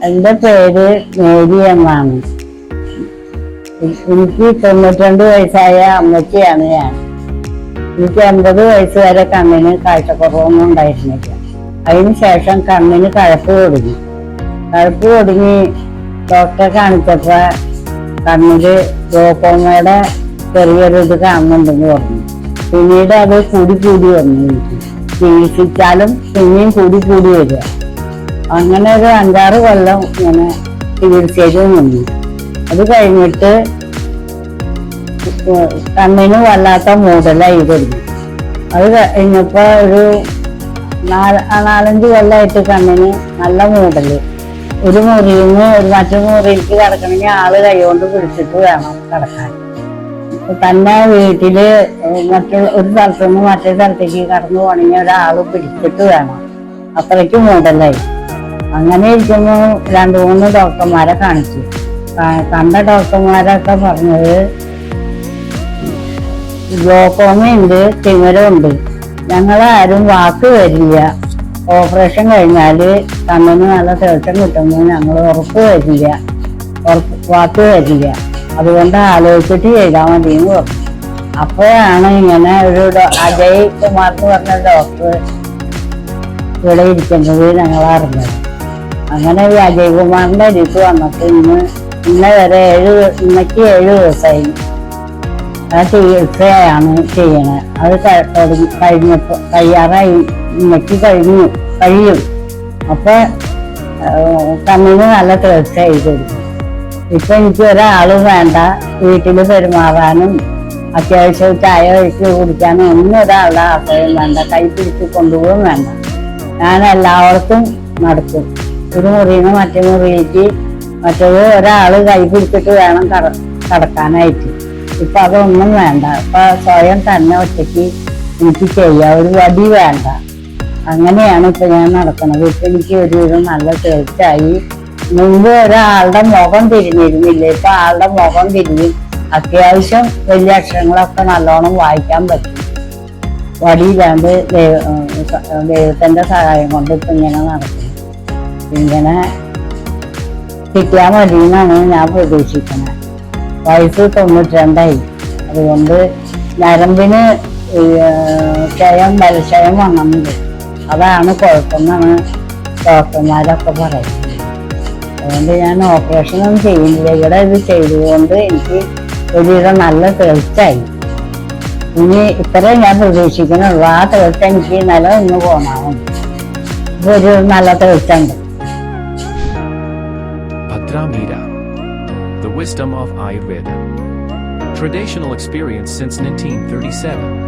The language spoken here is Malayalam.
എൻ്റെ പേര് മേരി എന്നാണ്. എനിക്ക് 92 വയസ്സായ അമ്മച്ചിയാണ് ഞാൻ. എനിക്ക് 80 വയസ്സ് വരെ കണ്ണിന് കാഴ്ചക്കുറവൊന്നും ഉണ്ടായിരുന്നില്ല. അതിനുശേഷം കണ്ണിന് കഴപ്പ് തുടങ്ങി ഡോക്ടറെ കാണിച്ചപ്പോൾ കണ്ണില് ഗ്ലോക്കോമയുടെ ചെറിയൊരു ഇത് കാണുന്നുണ്ടെന്ന് പറഞ്ഞു. പിന്നീട് അത് കൂടി വന്നു. എനിക്ക് ചികിത്സിച്ചാലും പിന്നെയും കൂടി വരിക. അങ്ങനെ ഒരു 5-6 കൊല്ലം ഇങ്ങനെ ചികിത്സയിൽ നിന്നു. അത് കഴിഞ്ഞിട്ട് കണ്ണിന് വല്ലാത്ത മൂടലായി തുടങ്ങി. അത് കഴിഞ്ഞപ്പോ ഒരു 4-5 കൊല്ലമായിട്ട് കണ്ണിന് നല്ല മൂടല്. ഒരു മുറിയിൽ നിന്ന് മറ്റു മുറിയിലേക്ക് കിടക്കണമെങ്കിൽ ആള് കൈകൊണ്ട് പിടിച്ചിട്ട് വേണം കിടക്കാൻ. തന്നെ വീട്ടില് ഒരു സ്ഥലത്തുനിന്ന് മറ്റേ സ്ഥലത്തേക്ക് കടന്നു പോകണമെങ്കിൽ ഒരാള് പിടിച്ചിട്ട് വേണം. അത്രയ്ക്ക് മൂടലായി. അങ്ങനെ ഇരിക്കുമ്പോൾ 2-3 ഡോക്ടർമാരെ കാണിച്ചു. കണ്ട ഡോക്ടർമാരൊക്കെ പറഞ്ഞത് ഗ്ലോക്കോമയുണ്ട്, തിമിരമുണ്ട്, ഞങ്ങളാരും വാക്ക് വരില്ല, ഓപ്പറേഷൻ കഴിഞ്ഞാല് കണ്ണിന് നല്ല തെളിച്ചം കിട്ടുമ്പോൾ ഞങ്ങൾ വാക്ക് വരില്ല, അതുകൊണ്ട് ആലോചിച്ചിട്ട് ചെയ്താൽ മതി എന്ന് പറഞ്ഞു. അപ്പോഴാണ് ഇങ്ങനെ ഒരു അജയ് കുമാർ എന്ന് പറഞ്ഞ ഡോക്ടർ ഇവിടെ ഇരിക്കുന്നത് ഞങ്ങൾ അറിഞ്ഞത്. അങ്ങനെ ഈ അജയ് കുമാറിന്റെ അരിക്ക് വന്നിട്ട് ഇന്ന് വരെ 7 ദിവസമായി ആ ചികിത്സയാണ് ചെയ്യണത്. അത് കഴിഞ്ഞപ്പോ കഴിയാറായി, ഇന്നക്ക് കഴിയും. അപ്പൊ കണ്ണിന് നല്ല തെളിച്ചായി കൊടുക്കും. ഇപ്പൊ എനിക്ക് ഒരാളും വേണ്ട, വീട്ടിൽ പെരുമാറാനും അത്യാവശ്യം ചായ കഴിച്ച് കുടിക്കാനും ഒന്നും ഒരാളുടെ ആശ്രയം വേണ്ട, കൈ പിടിച്ച് കൊണ്ടുപോകും വേണ്ട. ഞാൻ എല്ലാവർക്കും നടക്കും. ഒരു മുറിയിൽ നിന്ന് മറ്റേ മുറിയിലേക്ക് മറ്റേത് ഒരാള് കൈ പിടിച്ചിട്ട് വേണം കടക്കാനായിട്ട്. ഇപ്പൊ അതൊന്നും വേണ്ട. ഇപ്പൊ സ്വയം തന്നെ ഒറ്റയ്ക്ക് എനിക്ക് ചെയ്യാം, ഒരു വടി വേണ്ട. അങ്ങനെയാണ് ഇപ്പൊ ഞാൻ നടക്കുന്നത്. ഇപ്പൊ എനിക്ക് ഒരുവിധം നല്ല തെളിച്ചായി. മുമ്പ് ഒരാളുടെ മുഖം തിരിഞ്ഞിരുന്നില്ല, ഇപ്പൊ ആളുടെ മുഖം തിരിഞ്ഞ് അത്യാവശ്യം വലിയ അക്ഷരങ്ങളൊക്കെ നല്ലോണം വായിക്കാൻ പറ്റും. വടിയില്ലാണ്ട് ദൈവത്തിന്റെ സഹായം കൊണ്ട് ഇപ്പൊ ഇങ്ങനെ നടക്കുന്നു. ഇങ്ങനെ കിട്ടിയാൽ മതി എന്നാണ് ഞാൻ പ്രതീക്ഷിക്കുന്നത്. വയസ്സ് 92ആയി. അതുകൊണ്ട് ഞരമ്പിന് ബലക്ഷയം വന്നിട്ടുണ്ട്. അതാണ് കുഴപ്പമെന്നാണ് ഡോക്ടർമാരൊക്കെ പറയുന്നത്. അതുകൊണ്ട് ഞാൻ ഓപ്പറേഷനൊന്നും ചെയ്യുന്നില്ല. ഇവിടെ ഇത് ചെയ്തുകൊണ്ട് എനിക്ക് ഒരുവിധം നല്ല തെളിച്ചായി. ഇനി ഇത്രയും ഞാൻ പ്രതീക്ഷിക്കുന്നുള്ളൂ. ആ തെളിച്ച എനിക്ക് നിലനിന്ന് പോകണം. ഒരു നല്ല തെളിച്ചുണ്ട്. Bhadra, the wisdom of Ayurveda. Traditional experience since 1937.